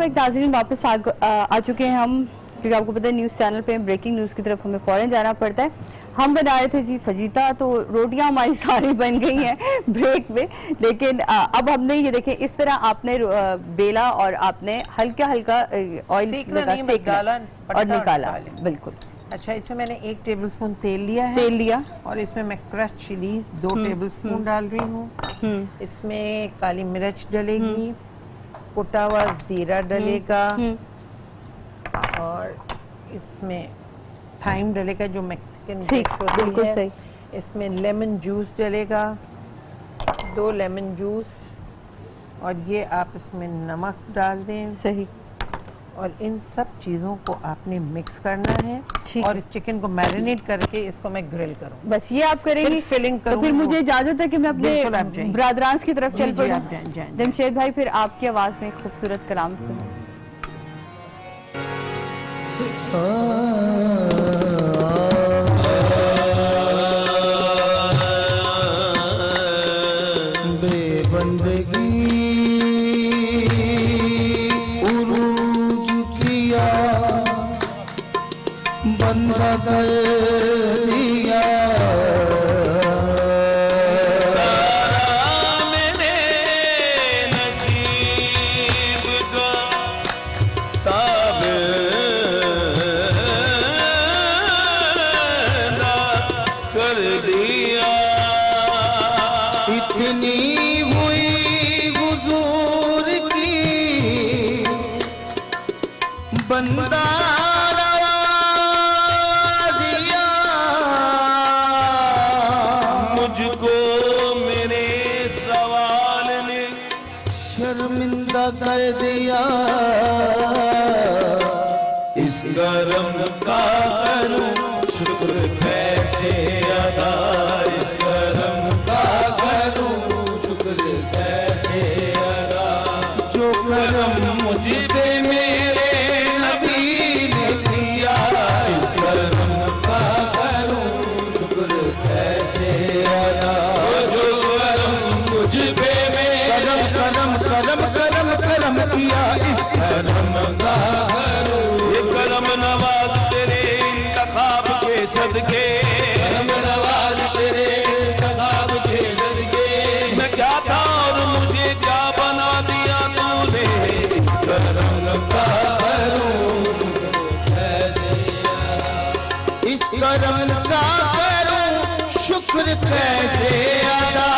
Back नाज़रीन, वापस आ चुके हैं हम, क्योंकि आपको पता है न्यूज़ चैनल पे ब्रेकिंग न्यूज़ की तरफ हमें फ़ौरन जाना पड़ता है। हम बना रहे थे जी फजीता, तो रोटियां हमारी सारी बन गई हैं ब्रेक में, लेकिन अब हमने ये देखें इस तरह आपने बेला और आपने हल्का हल्का ऑयल सेका और निकाला। बिल्कुल। अच्छा, इसमें मैंने 1 टेबलस्पून तेल लिया और इसमें मैं क्रश चिलीज 2 टेबलस्पून डाल रही हूँ। इसमें काली मिर्च डलेगी, कुटा हुआ जीरा डलेगा और इसमें थाइम डलेगा जो मैक्सिकन डिश होती है। सही। इसमें लेमन जूस डलेगा, 2 लेमन जूस, और ये आप इसमें नमक डाल दें। सही। और इन सब चीज़ों को आपने मिक्स करना है और इस चिकन को मैरिनेट करके इसको मैं ग्रिल करूँ। बस ये आप करेंगी, फिलिंग करूँ। तो फिर मुझे इजाज़त है कि मैं अपने ब्रादरांस की तरफ चल पड़ूँ। जमशेद भाई, फिर आपकी आवाज़ में खूबसूरत कलाम सुनो। बंदा कर दिया मैंने नसीब का ताबे कर दिया। इतनी हुई हुजूर की बंदा कर दिया। इस करम का करूं शुक्र कैसे अदा, इस करम का करूं शुक्र कैसे अदा। जो करम मुझ पे मेरे नबी ने किया, इस करम का करूं शुक्र कैसे अदा। जो करम मुझ पे मेरे करम किया, इस करम का करूं। ये करम नवाज तेरे इंतखाब के सदके, करम नवाज तेरे इंतखाब के सदके। मैं क्या था और मुझे क्या बना दिया तूने, इस करम का करूं इस करम का करूं शुक्र कैसे अदा।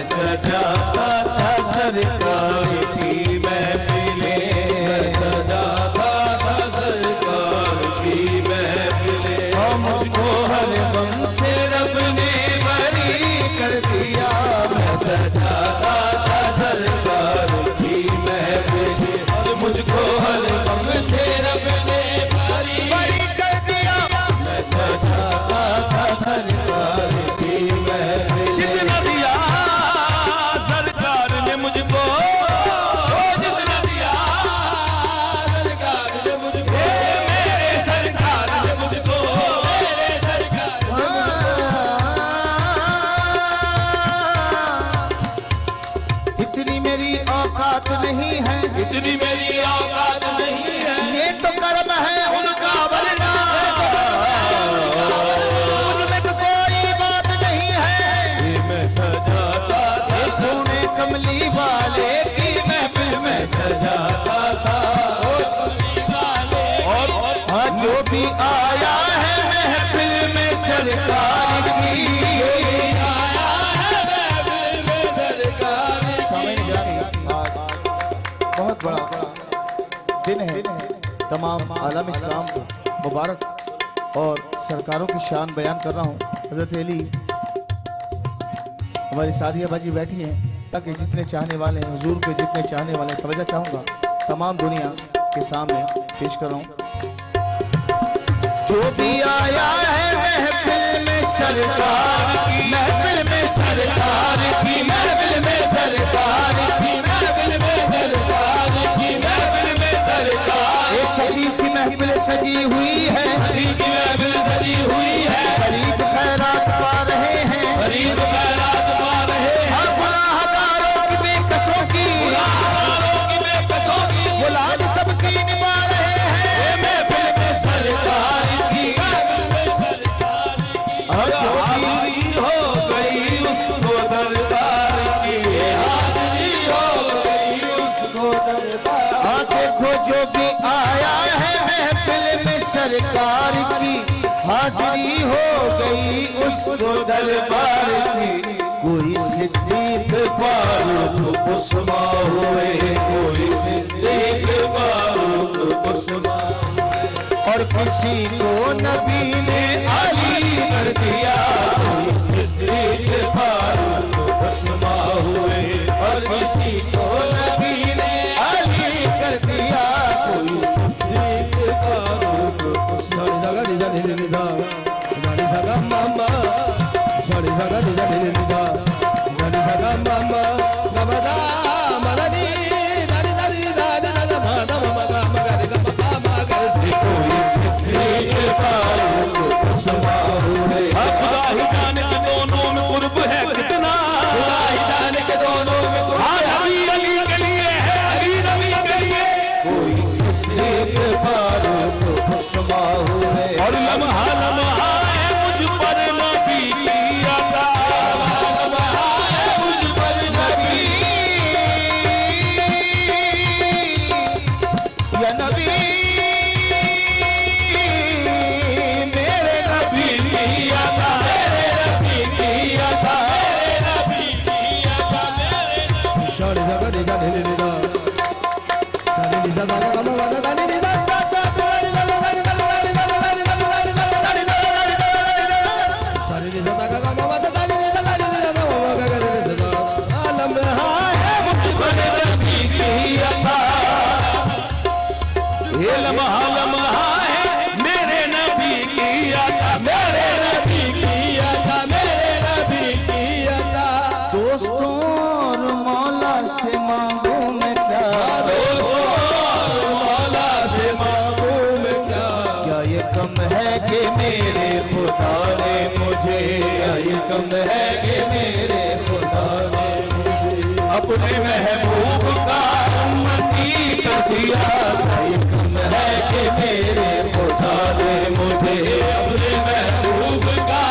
सजाता था सरकार की महफिलें, सजाता था सरकार की महफिलें। और मुझको हर गम से रब ने बरी कर दिया। मैं सजाता था सरकार की महफिलें और मुझको हर गम से रब ने बरी कर दिया। मैं सजाता था सरकार की महफिलें। जितना दिया मुझको, जितना दिया सरकार ने मुझको, मेरे सरकार ने मुझको, मेरे सरकार ने। इतनी मेरी औकात नहीं है, इतनी मेरी औकात नहीं है। ये तो कर्म है उनका, वरना उनमें तो कोई बात नहीं है। ये मैं सजाता था सोने कमली वाले की महफिल में सजाता था, और जो भी आया है महफिल में सरकार की, आया है महफिल में सरकार की। बहुत बड़ा दिन है, तमाम आलम इस्लाम को मुबारक और सरकारों की शान बयान कर रहा हूँ। हजरत अली हमारी सादिया बाजी बैठी हैं, ताकि जितने चाहने वाले हैं हुजूर के, जितने चाहने वाले हैं, तवज्जो चाहूँगा तमाम दुनिया के सामने पेश कर रहा हूँ। जो भी आया है महफिल में सरकार की, महफिल में सरकार की, महफिल में सरकार की, महफिल में सरकार की, महफिल में सरकार। ये सजी की महफिल सजी हुई है, सजी की महफिल सजी हुई है। गरीब खैरात पा रहे हैं, गरीब खैरात पा रहे हैं। गुनाहगारों की बेकसों की, गुनाहगारों की बेकसों की गुलाम सबकी निभा रहे हैं। महफिल में सरकार की, हाज़िरी हो गई उसको दरबार की, हाज़िरी हो गई उसको दरबार। हाँ देखो जो भी आया है महफिल में सरकार की, हाज़िरी हो गई उसको दरबार की। कोई सिद्दीक फारूक उस्मान हुए, कोई सिद्दीक फारूक उस्मान, और किसी को नबी ने अली कर दिया। कोई सिद्दीक फारूक उस्मान हुए, और किसी को नबी ने अली कर दिया। कोई सिद्दीक फारूक उस्मान। और लम्हा लम्हा है मुझ पर नबी की अता, लम्हा है मुझ पर नबी, या नबी मेरे नबी की अता, मेरे नबी की अता, मेरे नबी की अता, मेरे लम्हा लम्हा है मेरे नबी की अता, मेरे नबी की अता, मेरे नबी की अता। दोस्तों और मौला से मांगू मैं क्या, दोस्तों और मौला से मांगू मैं क्या। क्या ये कम है कि मेरे खुदा ने मुझे, क्या ये कम है कि मेरे खुदा ने मुझे अपने महबूब का उम्मती कर दिया। क्या ये कम है कि मेरे खुदा ने मुझे अपने महबूब का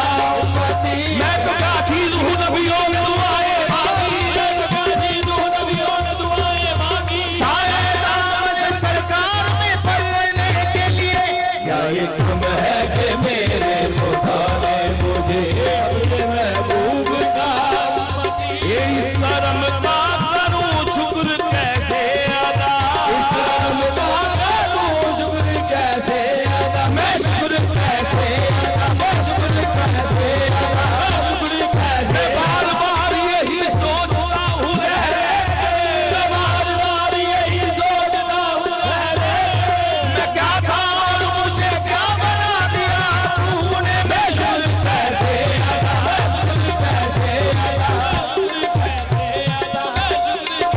उम्मती। मैं तो क्या चीज हूँ नबियों ने दुआएं मांगी, मैं तो क्या चीज हूँ नबियों ने दुआएं मांगी। साए दामन सरकार में पलने के लिए। क्या ये कम है कि मेरे खुदा ने मुझे अपने महबूब का उम्मती। ये इस करम का करूँ शुक्र कैसे अदा, इस करम का करूँ शुक्र कैसे अदा, मैं शुक्र कैसे अदा, मैं शुक्र कैसे अदा, शुक्र कैसे। बार बार यही सोचता हूँ मैं बार बार यही सोचता हूँ मैं क्या था और मुझे क्या बना दिया तूने। मैं शुक्र कैसे अदा, मैं शुक्र कैसे अदा, शुक्र कैसे अदा।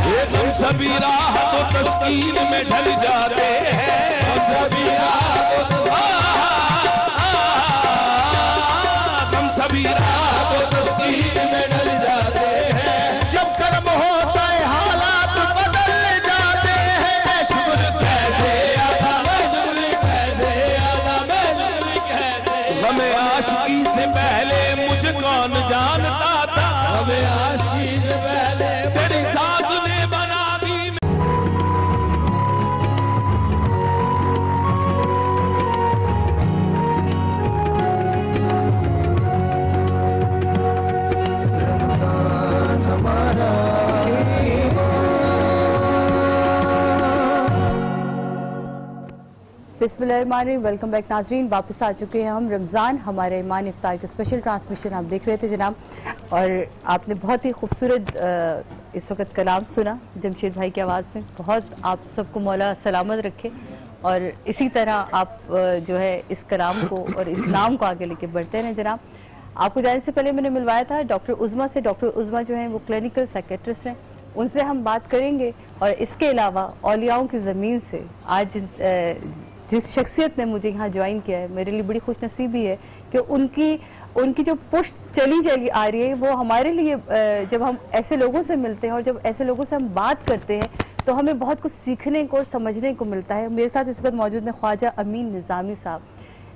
ये तुम सभी राह तो तस्कीन में ढल जाते हैं, हम सभी राह तो हम सभी राह तो तस्कीन में ढल जाते हैं। जब कर्म होता है हालात बदल जाते हैं। मैं शुक्र कैसे अदा, मैं शुक्र कैसे अदा, मैं शुक्र कैसे। हमें आशिकी से पहले मुझे कौन जानता था, हमें आशिकी से पहले तेरी साथ ने बना दी। रमजान हमारा बिस्मिल्लाहिर्रहमानिर्रहीम। वेलकम बैक नाजरीन, वापस आ चुके हैं हम। रमज़ान हमारे ईमान इफ्तार के स्पेशल ट्रांसमिशन आप देख रहे थे जनाब, और आपने बहुत ही खूबसूरत इस वक्त कलाम सुना जमशेद भाई की आवाज़ में। बहुत आप सबको मौला सलामत रखे, और इसी तरह आप जो है इस कलाम को और इस नाम को आगे लेके बढ़ते रहें जनाब। आपको जाने से पहले मैंने मिलवाया था डॉक्टर उज़मा से। डॉक्टर उज़मा जो हैं वो क्लिनिकल साइकेट्रिस्ट हैं, उनसे हम बात करेंगे। और इसके अलावा औलियाओं की ज़मीन से आज जिस शख्सियत ने मुझे यहाँ ज्वाइन किया है, मेरे लिए बड़ी खुशनसीबी है कि उनकी जो पुश्त चली आ रही है, वो हमारे लिए जब हम ऐसे लोगों से मिलते हैं और जब ऐसे लोगों से हम बात करते हैं तो हमें बहुत कुछ सीखने को और समझने को मिलता है। मेरे साथ इस वक्त मौजूद हैं ख्वाजा अमीन निज़ामी साहब।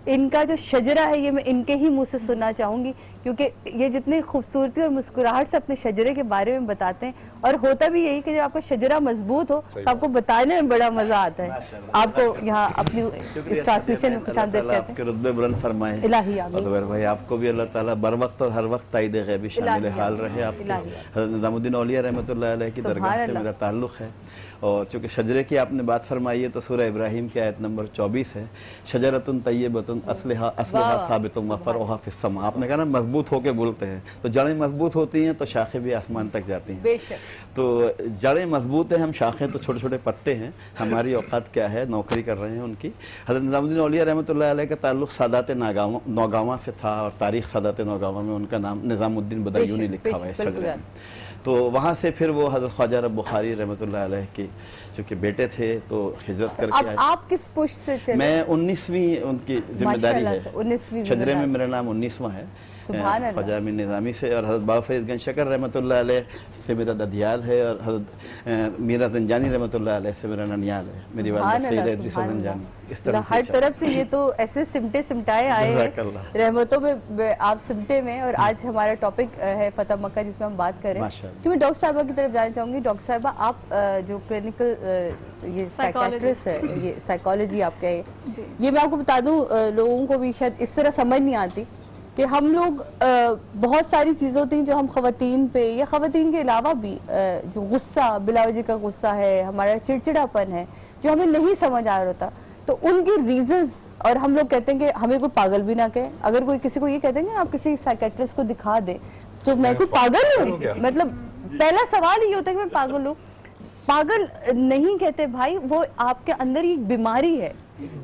इनका जो शजरा है ये मैं इनके ही मुंह से सुनना चाहूँगी, क्योंकि ये जितनी खूबसूरती और मुस्कुराहट से अपने शजरे के बारे में बताते हैं, और होता भी यही कि जब आपका शजरा मजबूत हो तो आपको बताने में बड़ा मजा आता है। आपको यहाँ अपनी इस ट्रांसमिशन में खुशामदीद कहते हैं। आपके रुतबे बुलंद फरमाए इलाही आमीन। और भाई आपको भी अल्लाह ताला बर वक्त और हर वक्त ताईद गैबी शामिल हाल रहे। आप हज़रत निज़ामुद्दीन औलिया रहमतुल्लाह अलैह की दरगाह से मेरा ताल्लुक़ है। और चूँकि शजरे की आपने बात फरमाई है तो सूरह इब्राहिम की आयत नंबर 24 है, शजरतुन तय्यबतुन असलहा साबितुन व फरउहा फिस्समा। आपने कहा ना मजबूत होकर बोलते हैं, तो जड़ें मजबूत होती हैं तो शाखें भी आसमान तक जाती हैं। बेशक। तो जड़ें मजबूत हैं, हम शाखें तो छोटे छोटे पत्ते हैं। हमारी औकात क्या है, नौकरी कर रहे हैं उनकी। हज़रत निज़ामुद्दीन औलिया रहमतुल्लाह अलैह का ताल्लुक़ सादात नौगावा से था, और तारीख़ सादात नौगावा में उनका नाम निज़ामुद्दीन बदायूनी लिखा हुआ है शजरे में। तो वहाँ से फिर वो हज़रत ख्वाजा रब बुखारी रहमतुल्लाह अलैह के चूँकि बेटे थे तो हिजरत करके आए। आप किस पुष्ट से थे? मैं 19वीं उनकी जिम्मेदारी है, 19वीं शजरे में मेरा नाम 19वां है, ख्वाजा अमीन निज़ामी से। और हज़रत बाबा फरीद गंज शकर रहमतुल्लाह अलैह से मेरा ददियाल है, और हज़रत मीरा ज़ंजानी रहमतुल्लाह अलैह से मेरा ननियाल है। मेरी वालिदा सैयदा इद्रीस ज़ंजानी। इस तरह हर तरफ से ये तो ऐसे सिमटाए आए हैं, रहमतों में आप सिमटे में। और आज हमारा टॉपिक है फतह मक्का, जिसमें हम बात करें। तो मैं डॉक्टर साहिबा की तरफ जाना चाहूँगी। डॉक्टर साहिबा, आप जो क्लिनिकल ये साइकेट्रिस्ट है, ये साइकोलॉजी आपका है, ये मैं आपको बता दूं, लोगों को भी शायद इस तरह समझ नहीं आती कि हम लोग बहुत सारी चीज़ें होती हैं जो हम ख़वातीन पे या ख़वातीन के अलावा भी जो गुस्सा, बिलावजी का गुस्सा है, हमारा चिड़चिड़ापन है, जो हमें नहीं समझ आ रहा होता, तो उनकी रीजंस। और हम लोग कहते हैं कि हमें कोई पागल भी ना कहे। अगर कोई किसी को ये कहते हैं कि आप किसी साइकेट्रिस्ट को दिखा दे, तो मैं कोई पागल हूँ? मतलब पहला सवाल ये होता है कि मैं पागल हूँ। पागल नहीं कहते भाई, वो आपके अंदर एक बीमारी है,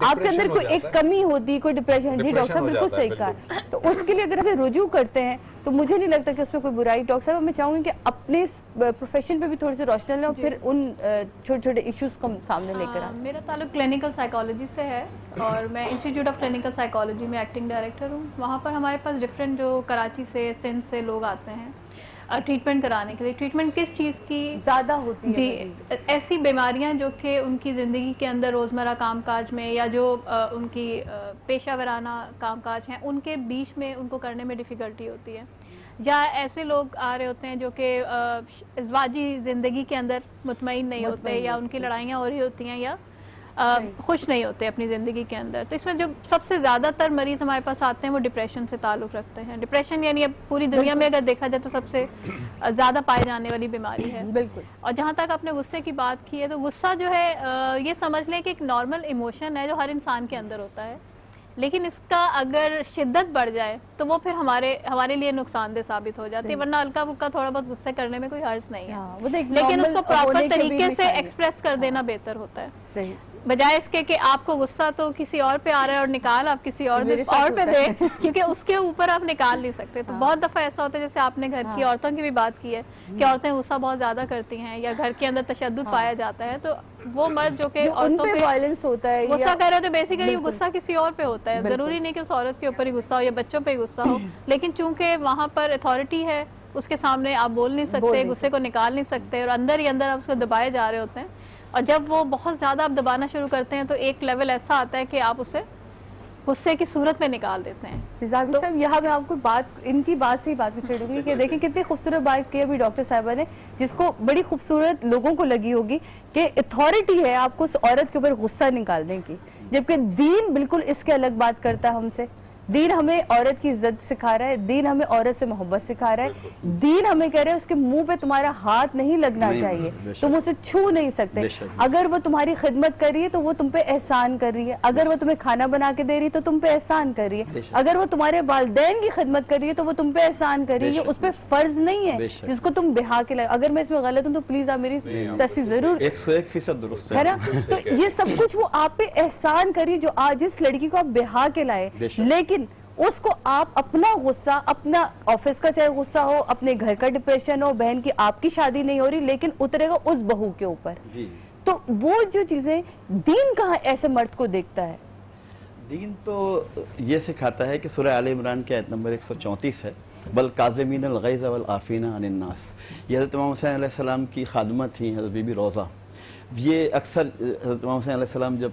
आपके अंदर कोई एक कमी होती है, कोई डिप्रेशन। जी डॉक्टर साहब बिल्कुल सही कहा। तो उसके लिए अगर से रुजू करते हैं तो मुझे नहीं लगता कि उसमें कोई बुराई। डॉक्टर साहब, मैं चाहूंगी कि अपने प्रोफेशन पे भी थोड़ी सी रोशनी लें और फिर उन छोटे छोटे इश्यूज को सामने लेकर आए। मेरा ताल्लुक क्लिनिकल साइकोलॉजी से है और मैं इंस्टीट्यूट ऑफ क्लिनिकल साइकोलॉजी में एक्टिंग डायरेक्टर हूँ। वहाँ पर हमारे पास डिफरेंट जो कराची से, सिंध से लोग आते हैं ट्रीटमेंट कराने के लिए। ट्रीटमेंट किस चीज़ की ज़्यादा होती है? जी, ऐसी बीमारियां जो कि उनकी ज़िंदगी के अंदर रोज़मर्रा कामकाज में या जो उनकी पेशा वराना कामकाज हैं उनके बीच में उनको करने में डिफ़िकल्टी होती है। या ऐसे लोग आ रहे होते हैं जो कि इज़वाजी ज़िंदगी के अंदर मुतमईन नहीं होते, या उनकी लड़ाइयाँ हो रही होती हैं, या खुश नहीं होते अपनी ज़िंदगी के अंदर। तो इसमें जो सबसे ज़्यादातर मरीज़ हमारे पास आते हैं वो डिप्रेशन से ताल्लुक़ रखते हैं। डिप्रेशन यानी अब पूरी दुनिया में अगर देखा जाए तो सबसे ज़्यादा पाई जाने वाली बीमारी है। बिल्कुल। और जहाँ तक आपने गुस्से की बात की है, तो गुस्सा जो है ये समझ लें कि एक नॉर्मल इमोशन है जो हर इंसान के अंदर होता है, लेकिन इसका अगर शिद्दत बढ़ जाए तो वो फिर हमारे लिए नुकसानदेह साबित हो जाती है। वरना हल्का फुल्का थोड़ा बहुत गुस्से करने में कोई हर्ज नहीं है, लेकिन उसको प्रॉपर तरीके से एक्सप्रेस कर देना बेहतर होता है। सही, बजाय इसके कि आपको गुस्सा तो किसी और पे आ रहा है और निकाल आप किसी और पे दे, क्योंकि उसके ऊपर आप निकाल नहीं सकते। तो बहुत दफ़ा ऐसा होता है, जैसे आपने घर की औरतों की भी बात की है कि औरतें गुस्सा बहुत ज़्यादा करती हैं या घर के अंदर तशद्दुद पाया जाता है, तो वो मर्द जो कि औरतों पे वायलेंस होता है, गुस्सा कर रहे हो, तो बेसिकली वो गुस्सा किसी और पे होता है। ज़रूरी नहीं कि उस औरत के ऊपर ही गुस्सा हो या बच्चों पे ही गुस्सा हो, लेकिन चूंकि वहाँ पर अथॉरिटी है, उसके सामने आप बोल नहीं सकते, गुस्से को निकाल नहीं सकते, और अंदर ही अंदर आप उसको दबाए जा रहे होते हैं। और जब वो बहुत ज़्यादा आप दबाना शुरू करते हैं तो एक लेवल ऐसा आता है कि आप उसे गुस्से की सूरत में निकाल देते हैं। निज़ामी साहब, यहाँ मैं आपको इनकी बात से ही बात को छेड़ूंगी कि देखिए कितनी खूबसूरत बात की अभी डॉक्टर साहिबा ने, जिसको बड़ी खूबसूरत लोगों को लगी होगी कि अथॉरिटी है आपको उस औरत के ऊपर गुस्सा निकालने की, जबकि दीन बिल्कुल इसके अलग बात करता है हमसे। दीन हमें औरत की इज्जत सिखा रहा है, दीन हमें औरत से मोहब्बत सिखा रहा है, दीन हमें कह रहा है उसके मुंह पे तुम्हारा हाथ नहीं लगना चाहिए, तुम उसे छू नहीं सकते। अगर वो तुम्हारी खिदमत कर रही है तो वो तुम पे एहसान कर रही है, अगर वो तुम्हें खाना बना के दे रही है तो तुम पे एहसान कर रही है, अगर वो तुम्हारे वालिदैन की खिदमत कर रही है तो वो तुम पे एहसान कर रही है। उस पर फर्ज नहीं है जिसको तुम बिहा के लाए। अगर मैं इसमें गलत हूँ तो प्लीज आप मेरी तस्दीक जरूर, 101% दुरुस्त है ना। तो ये सब कुछ वो आप पे एहसान करिए जो आज इस लड़की को आप बिहा के लाए, लेकिन उसको आप अपना गुस्सा, अपना ऑफिस का चाहे गुस्सा हो, अपने घर का डिप्रेशन हो, बहन की आपकी शादी नहीं हो रही लेकिन उतरेगा उस बहू के ऊपर, तो वो जो चीजें दीन कहाँ ऐसे मर्द को देखता है? दीन तो ये सिखाता है कि सूरह आले इमरान की आयत नंबर 134 है, बल काज़िमीन अल गैज़ वल आफ़ीना अनिन नास। ये हज़रत इमाम हुसैन अलैहिस्सलाम की खादमा थी, हज़रत बीबी रोज़ा। ये अक्सर हज़रत इमाम हुसैन अलैहिस्सलाम जब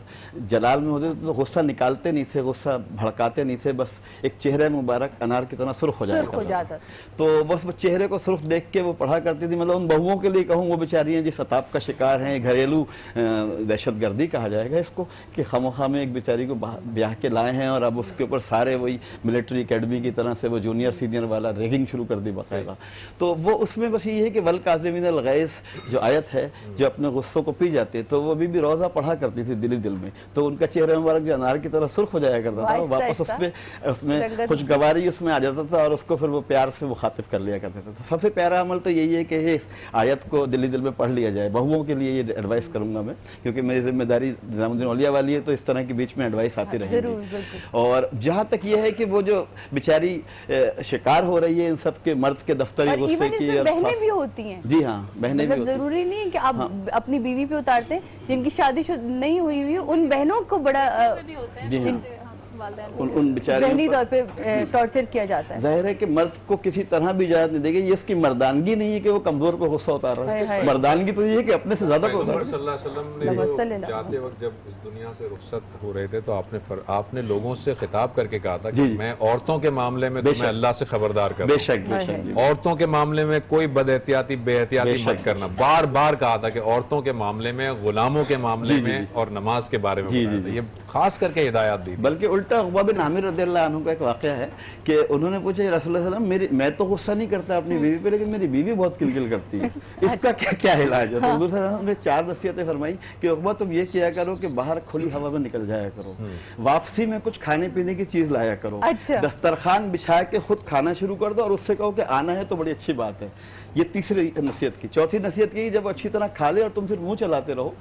जलाल में होते तो गुस्सा निकालते नहीं थे, गुस्सा भड़काते नहीं थे, बस एक चेहरे मुबारक अनार की तरह सुर्ख हो जाता। तो बस वो चेहरे को सुर्ख देख के वो पढ़ा करती थी। मतलब उन बहुओं के लिए कहूँ, वो बेचारी हैं जिस अताप का शिकार हैं, घरेलू दहशतगर्दी कहा जाएगा इसको, कि खामोखा में एक बेचारी को ब्याह के लाए हैं और अब उसके ऊपर सारे वही मिलिट्री अकेडमी की तरह से वो जूनियर सीनियर वाला रैगिंग शुरू कर दी बाकायदा। तो वो उसमें बस ये है कि वल काज़िमीन अल गैज़ जो आयत है, जो अपने गुस्सों को जाते, तो वो बीबी रोज़ा पढ़ा करती थी दिली दिल में, तो उनका चेहरा मुबारक जो अनार की तरह सुर्ख हो जाया करता था, वापस उसमें खुशगवारी उसमें आ जाता था और उसको फिर वो प्यार से मुखातिब कर लिया करते थे। तो सबसे प्यारा अमल तो यही है कि ये आयत को दिली दिल में पढ़ लिया जाए। बहुओं के लिए ये एडवाइस करूंगा मैं, क्योंकि मेरी जिम्मेदारी निज़ामुद्दीन औलिया वाली है, तो इस तरह के बीच में एडवाइस आती रहेगी। और जहाँ तक ये है कि वो जो बेचारी शिकार हो रही है इन सब के मर्द के दफ्तर गुस्से की, बहनें भी होती हैं। जी हाँ, बहनें भी, जरूरी नहीं है कि आप अपनी बीवी पे उतारते हैं, जिनकी शादी नहीं हुई हुई उन बहनों को बड़ा उन बेचारे तौर पे टॉर्चर किया जाता है। जाहिर है कि मर्द को किसी तरह भी इजाजत नहीं देगी। ये इसकी मर्दानगी नहीं है कि वो कमजोर पे गुस्सा उतार रहा है, मर्दानगी तो ये है कि अपने से ज्यादा को उतार। जाते वक्त जब इस दुनिया से रुखसत हो रहे थे तो आपने लोगों से खिताब करके कहा था कि मैं औरतों के मामले में तुम्हें अल्लाह से खबरदार कर, बेशक औरतों के मामले में कोई बदएहतियाती बेएहतियाती मत करना। बार बार कहा था कि औरतों के मामले में, गुलामों के मामले में और नमाज के बारे में ये खास करके हिदायत दी। बल्कि उल्टा उक़बा बिन आमिर रज़ियल्लाहु अन्हु का एक वाक़या है कि उन्होंने पूछा, रसूलुल्लाह सल्लल्लाहु अलैहि वसल्लम मैं तो गुस्सा नहीं करता अपनी बीवी पे, लेकिन मेरी बीवी बहुत किलकिल करती है, इसका क्या इलाज है? तो हुज़ूर सल्लल्लाहु अलैहि वसल्लम ने 4 नसीहतें फरमाई कि उक़बा तुम ये किया करो कि बाहर खुली हवा में निकल जाया करो, वापसी में कुछ खाने पीने की चीज लाया करो, दस्तरखान बिछा के खुद खाना शुरू कर दो और उससे कहो कि आना है तो बड़ी अच्छी बात है। ये तीसरी नसीहत की। चौथी नसीहत की, जब अच्छी तरह खा ले और तुम सिर्फ मुंह चलाते रहो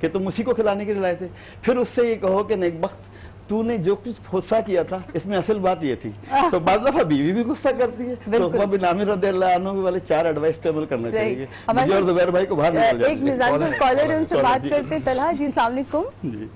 कि तुम उसी को खिलाने के लिए लाए थे, फिर उससे ये कहो कि नेकबख्त तूने जो कुछ गुस्सा किया था इसमें असल बात ये थी। तो बाद दफा बीवी भी गुस्सा करती है, तो उक़बा बिन आमिर रज़ियल्लाहु अन्हु वाले 4 एडवाइस पे अमल करना चाहिए। मुझे और ज़ुबैर भाई को बाहर निकल जाए। एक निज़ाम कॉलर है, उनसे बात करते हैं। तलहा जी, अस्सलाम वालेकुम। जी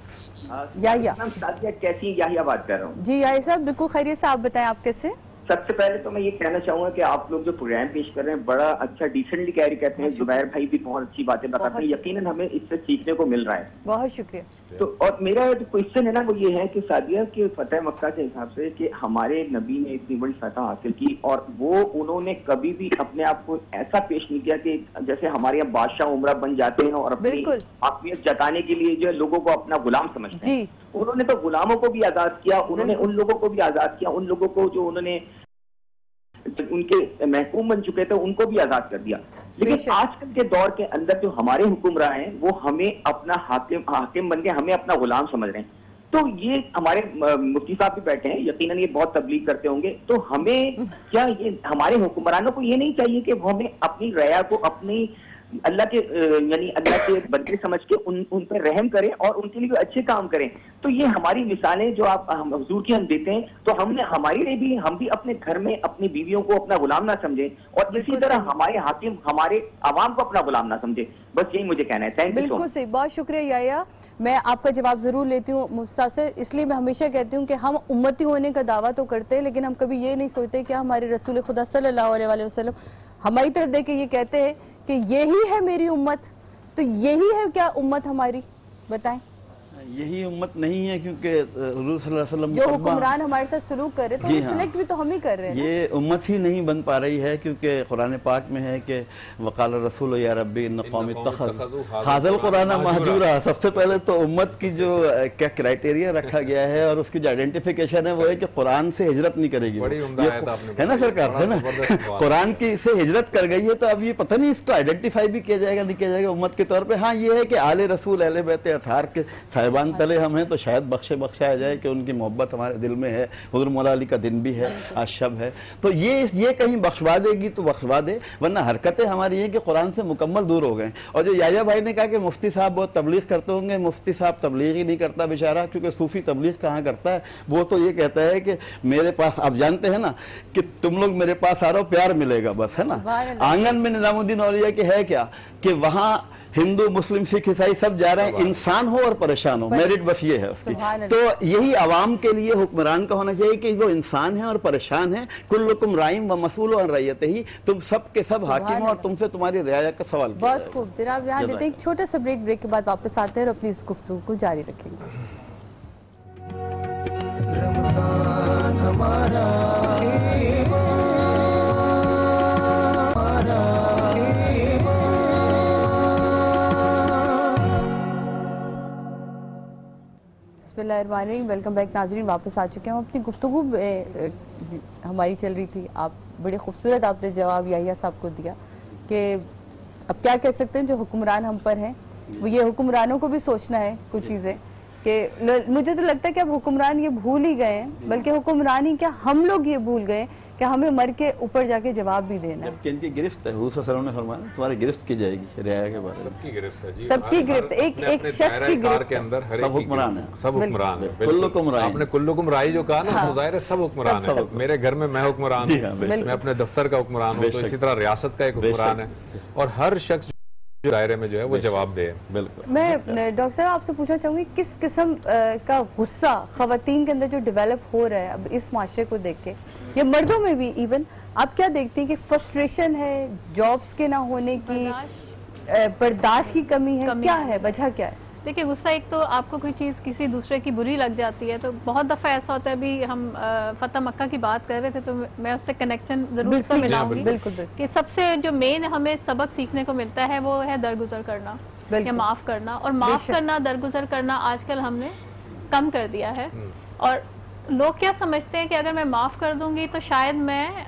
याहिया, कैसी? याहिया बात कर रहा हूँ। जी याहिया साहब, बिल्कुल खैरियत से, आप बताएं आप कैसे? सबसे पहले तो मैं ये कहना चाहूंगा कि आप लोग जो प्रोग्राम पेश कर रहे हैं बड़ा अच्छा, डिसेंटली कैरी करते हैं। जुबैर भाई भी बहुत अच्छी बातें बताते हैं, यकीनन हमें इससे सीखने को मिल रहा है। बहुत शुक्रिया। तो और मेरा जो क्वेश्चन है ना वो ये है कि सादिया के फतेह मक्का के हिसाब से कि हमारे नबी ने इतनी बड़ी फतह हासिल की और वो उन्होंने कभी भी अपने आप को ऐसा पेश नहीं किया कि जैसे हमारे यहाँ बादशाह उमरा बन जाते हैं और अपनी आफियत जताने के लिए जो लोगों को अपना गुलाम समझते हैं। उन्होंने तो गुलामों को भी आजाद किया, उन्होंने उन लोगों को भी आजाद किया, उन लोगों को जो उन्होंने उनके महकूम बन चुके थे उनको भी आजाद कर दिया। लेकिन आजकल के दौर के अंदर जो हमारे हुक्मरान हैं वो हमें अपना हाकिम बन के हमें अपना गुलाम समझ रहे हैं। तो ये हमारे मुफ्ती साहब भी बैठे हैं, यकीनन ये बहुत तबलीग करते होंगे। तो हमें क्या ये हमारे हुक्मरानों को ये नहीं चाहिए कि वो हमें अपनी रया को अपनी अल्लाह के यानी अल्लाह के बंदे समझ के उन पर रहम करें और उनके लिए अच्छे काम करें? तो ये हमारी मिसालें जो आप हुजूर की हम देते हैं, तो हमने हमारी लिए भी हम भी अपने घर में अपनी बीवियों को अपना गुलाम ना समझे और इसी तरह हमारे हाकिम हमारे आवाम को अपना गुलाम ना समझे। बस यही मुझे कहना है। Thank you. बिल्कुल सही, बहुत शुक्रिया याहिया। मैं आपका जवाब जरूर लेती हूँ मुफ्ती साहब से, इसलिए मैं हमेशा कहती हूँ कि हम उम्मती होने का दावा तो करते हैं, लेकिन हम कभी ये नहीं सोचते कि हमारे रसूल खुदा सल्लल्लाहु अलैहि वसल्लम हमारी तरफ देख के ये कहते हैं कि यही है मेरी उम्मत। तो यही है क्या उम्मत हमारी? बताएं। यही उम्मत नहीं है, क्योंकि हुजूर सल्लल्लाहु अलैहि वसल्लम जो हुक्मरान हमारे साथ सलूक कर रहे तो सिलेक्ट भी तो हम ही कर रहे हैं। ये उम्मत ही नहीं बन पा रही है, क्योंकि कुरान पाक में है कि वक़ाल रसूल या रब्बी इन्न क़ौमी इत्तख़ज़ू हाज़ल कुरान महजूरा। सबसे पहले तो उम्मत की जो क्या क्राइटेरिया रखा गया है और उसकी जो आइडेंटिफिकेशन है वो है कि कुरान से हिजरत नहीं करेगी, है ना सरकार, है ना? कुरान की से हिजरत कर गई है, तो अब ये पता नहीं इसको आइडेंटिफाई भी किया जाएगा नहीं किया जाएगा उम्मत के तौर पर। हाँ, ये है कि आले रसूल अहले बैत अतहार के साहिबान जबान तले हम हैं तो शायद बख्शाया जाए कि उनकी मोहब्बत हमारे दिल में है। हुज़ूर मौला अली का दिन भी है, आज शब है, तो ये कहीं बख्शवा देगी तो बख्शवा दे, वरना हरकतें हमारी ये कि कुरान से मुकम्मल दूर हो गए। और जो याया भाई ने कहा कि मुफ्ती साहब बहुत तबलीग करते होंगे, मुफ्ती साहब तबलीग ही नहीं करता बेचारा, क्योंकि सूफी तबलीग कहाँ करता है। वो तो ये कहता है कि मेरे पास, आप जानते हैं ना कि तुम लोग मेरे पास आ रहे हो, प्यार मिलेगा बस, है ना। आंगन में निजामुद्दीन औलिया के है क्या कि वहाँ हिंदू मुस्लिम सिख ईसाई सब जा रहे हैं, इंसान हो और परेशान हो, मेरिट बस ये है उसकी। तो यही आवाम के लिए हुक्मरान का होना चाहिए कि वो इंसान है और परेशान है। कुल्लुकुम राइम व मसूल और रैयत ही, तुम सब के सब हाकिम हो और तुमसे तुम्हारी रियाया का सवाल। बहुत खूब जनाब, यहाँ देते हैं एक छोटा सा ब्रेक के बाद वापस आते हैं और अपनी इस गुफ्तगू को जारी रखेंगे। रमज़ान हमारा वेलकम बैक नाजरीन, वापस आ चुके हैं। हम अपनी गुफ्तगू हमारी चल रही थी, आप बड़े खूबसूरत आपने जवाब याहिया साहब को दिया कि अब क्या कह सकते हैं, जो हुक्मरान हम पर हैं वो ये हुक्मरानों को भी सोचना है कुछ चीज़ें कि मुझे तो लगता है कि अब हुक्मरान ये भूल ही गए हैं, बल्कि हुक्मरान ही क्या हम लोग ये भूल गए कि हमें मर के ऊपर जाके जवाब भी देना है। जबकि इनकी गिरफ्त है, हुज़ूर सल्लल्लाहु अलैहि वसल्लम ने फरमाया तुम्हारी गिरफ्त की जाएगी रियाया के बाद। सबकी गिरफ्त है जी, सबकी गिरफ्त, एक शख्स की गिरफ्त के अंदर हर सब हुक्मरान है, सब हुक्मरान है। कुल्लुकुम राई, आपने कुल्लुकुम राई जो कहा ना, तो जाहिर है सब हुक्मरान है। मेरे घर में मैं हुक्मरान हूँ, मैं अपने दफ्तर का हुक्मरान हूँ, तो इसी तरह रियासत का एक हुक्मरान है, और हर शख्स जो दायरे में जो है वो जवाब दे। बिल्कुल। मैं डॉक्टर साहब आपसे पूछना चाहूँगी, किस किस्म का गुस्सा खवातीन के अंदर जो डेवलप हो रहा है अब इस माशरे को देख के, या मर्दों में भी इवन, आप क्या देखती हैं कि फ्रस्ट्रेशन है, जॉब्स के ना होने की, बर्दाश्त की कमी है, क्या है, वजह क्या है? देखिए, गुस्सा एक तो आपको कोई चीज़ किसी दूसरे की बुरी लग जाती है, तो बहुत दफ़ा ऐसा होता है। अभी हम फतह मक्का की बात कर रहे थे, तो मैं उससे कनेक्शन ज़रूर मिलाऊंगी। बिल्कुल कि सबसे जो मेन हमें सबक सीखने को मिलता है वो है दरगुजर करना या माफ़ करना। और माफ़ करना, दरगुजर करना आजकल हमने कम कर दिया है। और लोग क्या समझते हैं कि अगर मैं माफ़ कर दूंगी तो शायद मैं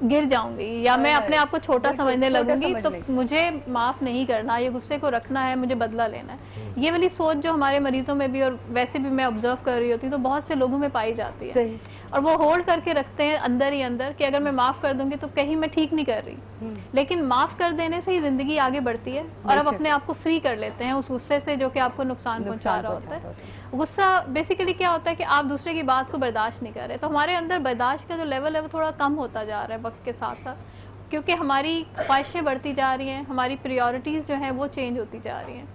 गिर जाऊंगी या मैं अपने आप को छोटा समझने लगूंगी, तो मुझे माफ नहीं करना, ये गुस्से को रखना है, मुझे बदला लेना है। ये वाली सोच जो हमारे मरीजों में भी और वैसे भी मैं ऑब्जर्व कर रही होती हूँ, तो बहुत से लोगों में पाई जाती है। और वो होल्ड करके रखते हैं अंदर ही अंदर कि अगर मैं माफ कर दूंगी तो कहीं मैं ठीक नहीं कर रही। लेकिन माफ कर देने से ही जिंदगी आगे बढ़ती है और आप अपने आप को फ्री कर लेते हैं उस गुस्से से जो कि आपको नुकसान पहुंचा रहा होता है। गुस्सा बेसिकली क्या होता है कि आप दूसरे की बात को बर्दाश्त नहीं कर रहे, तो हमारे अंदर बर्दाश्त का जो लेवल है वो थोड़ा कम होता जा रहा है वक्त के साथ साथ, क्योंकि हमारी ख्वाहिशें बढ़ती जा रही हैं, हमारी प्रायोरिटीज़ जो हैं वो चेंज होती जा रही हैं,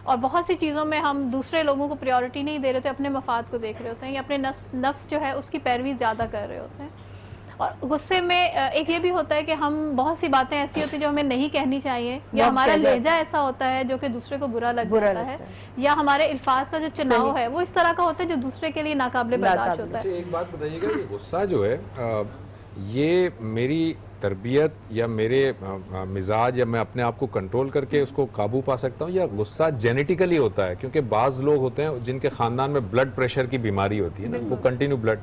और बहुत सी चीज़ों में हम दूसरे लोगों को प्रायोरिटी नहीं दे रहे थे, अपने मफाद को देख रहे होते हैं या अपने नफ्स जो है उसकी पैरवी ज़्यादा कर रहे होते हैं। और गुस्से में एक ये भी होता है कि हम बहुत सी बातें ऐसी होती है जो हमें नहीं कहनी चाहिए, या हमारा लहजा ऐसा होता है जो कि दूसरे को बुरा लग जाता है, या हमारे अल्फाज का जो चुनाव है वो इस तरह का होता है जो दूसरे के लिए नाकाबिले बर्दाश्त होता है। एक बात बताइएगा, ये गुस्सा जो है ये मेरी तरबियत या मेरे मिजाज या मैं अपने आप को कंट्रोल करके उसको काबू पा सकता हूँ, या गुस्सा जेनेटिकली होता है? क्योंकि बाज़ लोग होते हैं जिनके ख़ानदान में ब्लड प्रेशर की बीमारी होती है ना, वो कंटिन्यू ब्लड,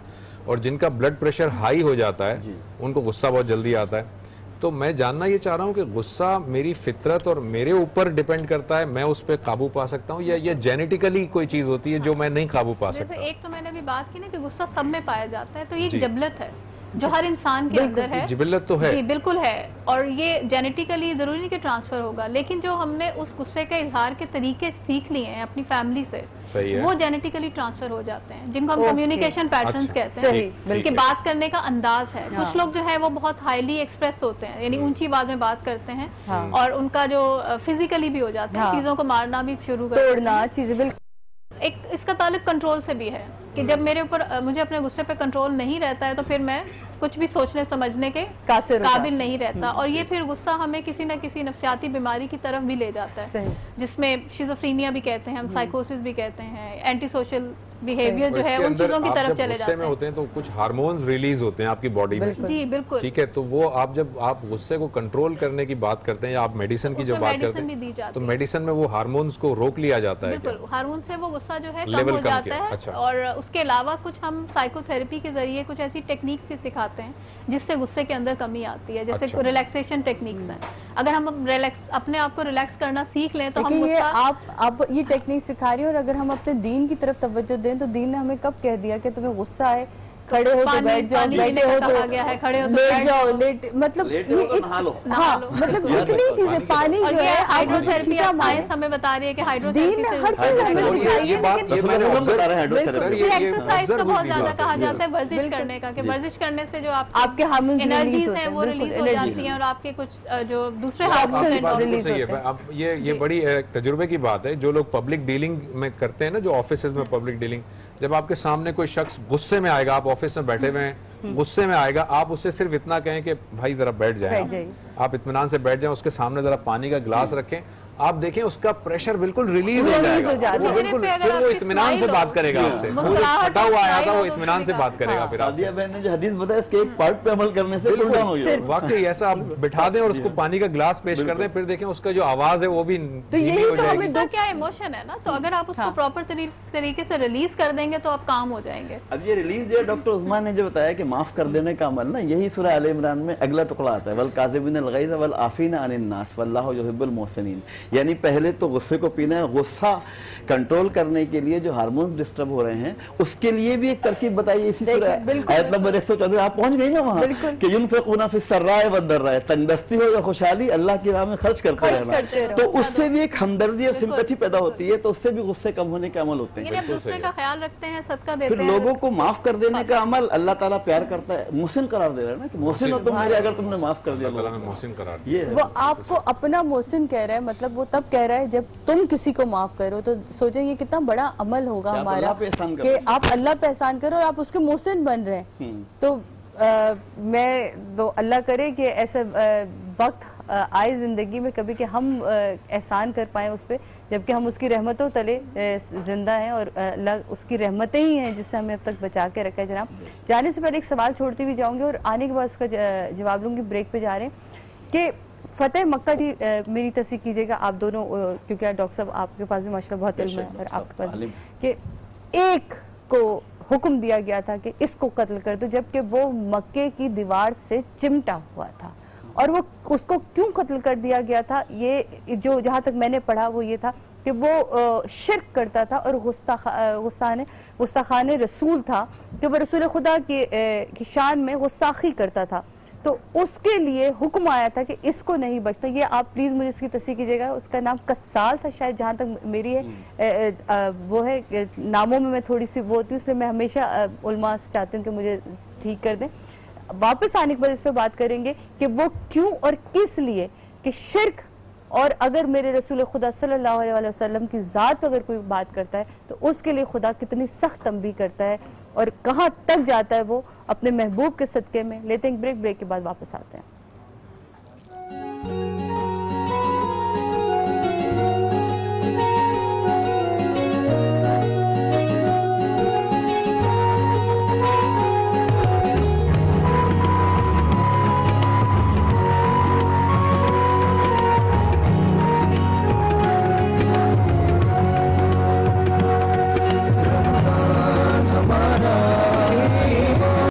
और जिनका ब्लड प्रेशर हाई हो जाता है उनको गुस्सा बहुत जल्दी आता है। तो मैं जानना ये चाह रहा हूँ कि गुस्सा मेरी फितरत और मेरे ऊपर डिपेंड करता है, मैं उस पर काबू पा सकता हूँ, या ये जेनेटिकली कोई चीज़ होती है जो मैं नहीं काबू पा सकता? एक तो मैंने अभी बात की ना कि गुस्सा सब में पाया जाता है, तो ये जबलत है जो हर इंसान के अंदर है। जिबिल्लत तो है जी, बिल्कुल है, और ये जेनेटिकली जरूरी नहीं कि ट्रांसफर होगा, लेकिन जो हमने उस गुस्से के इजहार के तरीके सीख लिए हैं अपनी फैमिली से, वो जेनेटिकली ट्रांसफर हो जाते हैं, जिनको हम कम्युनिकेशन पैटर्न्स कहते हैं, कि बात करने का अंदाज है। कुछ लोग जो है वो बहुत हाईली एक्सप्रेस होते हैं, यानी ऊंची आवाज में बात करते हैं, और उनका जो फिजिकली भी हो जाता है, चीजों को मारना भी शुरू कर देते। एक इसका ताल्लुक कंट्रोल से भी है कि जब मेरे ऊपर मुझे अपने गुस्से पे कंट्रोल नहीं रहता है तो फिर मैं कुछ भी सोचने समझने के काबिल नहीं रहता, और ये फिर गुस्सा हमें किसी न किसी नफ्सियाती बीमारी की तरफ भी ले जाता है, जिसमें शिज़ोफ्रीनिया भी कहते हैं हम, साइकोसिस भी कहते हैं, एंटी सोशल बिहेवियर जो है उन चीजों की तरफ चले जाते हैं। में होते हैं तो कुछ हार्मोन्स रिलीज होते हैं आपकी बॉडी में। जी बिल्कुल, ठीक है, तो वो आप जब आप गुस्से को कंट्रोल करने की बात करते हैं या आप मेडिसिन की जो बात करते हैं, तो मेडिसिन में वो हार्मोन्स को रोक लिया जाता है। बिल्कुल, हार्मोन से वो गुस्सा जो है कम हो जाता है। अच्छा। और उसके अलावा कुछ हम साइकोथेरेपी के जरिए कुछ ऐसी टेक्निक्स भी सिखाते हैं जिससे गुस्से के अंदर कमी आती है, जैसे रिलैक्सेशन टेक्निक्स हैं। अगर हम रिलैक्स अपने आप को रिलैक्स करना सीख लें तो हम ये आप ये टेक्निक सिखा रही हो, और अगर हम अपने दीन की तरफ तवज्जो दें तो दीन ने हमें कब कह दिया कि तुम्हें गुस्सा है, खड़े हो तो बैठ जाओ, बैठे हो तो खड़े हो तो लेट जाओ, लेट मतलब हाँ मतलब इतनी चीजें, पानी जो है हाइड्रोथेरेपी साइंस हमें बता रही है कि हाइड्रोथेरेपी से हर चीज हमें सिखाई है। एक्सरसाइज तो बहुत ज्यादा कहा जाता है वर्जिश करने का, कि वर्जिश करने से जो आपके हार्मोन एनर्जीज हैं वो रिलीज हो जाती हैं और आपके कुछ जो दूसरे हार्मोन रिलीज होते हैं। अब ये बड़ी तजुर्बे की बात है। जो लोग पब्लिक डीलिंग में करते हैं ना, जो ऑफिस में पब्लिक डीलिंग, जब आपके सामने कोई शख्स गुस्से में आएगा, आप ऑफिस में बैठे हुए हैं, गुस्से में आएगा, आप उससे सिर्फ इतना कहें कि भाई जरा बैठ जाएं, आप इत्मीनान से बैठ जाएं, उसके सामने जरा पानी का गिलास रखें, आप देखें उसका प्रेशर बिल्कुल रिलीज हो जाएगा, वो बिल्कुल फिर वो इत्मीनान से बात करेगा आपसे, फटा हुआ आया था वो इत्मीनान से बात करेगा फिर आपसे। बहन ने जो हदीस बताया इसके एक पार्ट पे अमल करने से कूल डाउन हो जाएगा। वाकई ऐसा आप बिठा दें और उसको पानी का गिलास पेश कर दें, फिर देखें उसका जो आवाज है वो भी धीमी हो जाएगी। तो क्या इमोशन है ना, तो अगर आप उसको प्रॉपर तरीके से रिलीज कर देंगे तो आप काम हो जाएंगे। अब ये रिलीज जो डॉक्टर उस्मान ने जो बताया कि माफ कर देने का अमल ना, यही सूरह आले इमरान में अगला टुकड़ा आता है, वल काज़िमीनल गैज़ वल आफ़ीना अनिन नास वल्लाहु युहिब्बुल मुहसिनीन। यानी पहले तो गुस्से को पीना है, गुस्सा कंट्रोल करने के लिए जो हार्मोन डिस्टर्ब हो रहे हैं उसके लिए भी एक तरकीब बताई इसी सूरह आयत नंबर 114। आप पहुंच गई ना वहां कि युनफिक़ूना फ़िस्सर्राए वद्दर्राए, तंगदस्ती हो या खुशहाली अल्लाह की राह में खर्च करते रहना, तो उससे भी एक हमदर्दी और सिंपैथी पैदा होती है, तो उससे भी गुस्से कम होने के अमल होते हैं। दूसरे का ख्याल रखते हैं, सदका देते हैं, फिर लोगों को माफ कर देने का अमल अल्लाह ताला प्यार करता है, मोहसिन करार दे रहा है ना, कि मोहसिन हो तुम मुझे अगर तुमने माफ कर दिया, मोहसिन करार ये वो आपको अपना मोहसिन कह रहा है, मतलब वो तब कह रहा है जब तुम किसी को माफ करो, तो सोचे ये कितना बड़ा अमल होगा हमारा कि आप अल्लाह पे एहसान करो और आप उसके मोहसिन बन रहे हैं। तो मैं तो अल्लाह करे कि ऐसे वक्त आए जिंदगी में कभी कि हम एहसान कर पाए उस पर, जबकि हम उसकी रहमतों तले जिंदा हैं और अल्लाह उसकी रहमतें ही हैं जिससे हमें अब तक बचा के रखा है। जनाब, जाने से पहले एक सवाल छोड़ती भी जाऊंगी और आने के बाद उसका जवाब लूंगी। ब्रेक पे जा रहे हैं कि फतेह मक्का जी, मेरी तस्दीक कीजिएगा आप दोनों, क्योंकि डॉक्टर साहब आपके पास भी माशाल्लाह बहुत इल्म है और आपके पास कि एक को हुक्म दिया गया था कि इसको कत्ल कर दो, जबकि वो मक्के की दीवार से चिमटा हुआ था, और वो उसको क्यों कत्ल कर दिया गया था, ये जो जहाँ तक मैंने पढ़ा वो ये था कि वो शिर्क करता था और गुस्ताखान रसूल था, कि वो रसूल खुदा की शान में गुस्ताखी करता था, तो उसके लिए हुक्म आया था कि इसको नहीं बचता। ये आप प्लीज मुझे इसकी तस्दीक कीजिएगा। उसका नाम कस्साल था शायद, जहाँ तक मेरी है वो है, नामों में मैं थोड़ी सी वो होती हूँ, इसलिए मैं हमेशा उलमा से चाहती हूँ कि मुझे ठीक कर दें। वापस आने के बाद इस पर बात करेंगे कि वो क्यों और किस लिए, कि शिर्क, और अगर मेरे रसूल खुदा सल्लल्लाहु अलैहि वसल्लम की ज़ात पर अगर कोई बात करता है तो उसके लिए खुदा कितनी सख्त तंबीह करता है और कहाँ तक जाता है वो अपने महबूब के सदक़े में। लेते हैं ब्रेक, ब्रेक के बाद वापस आते हैं।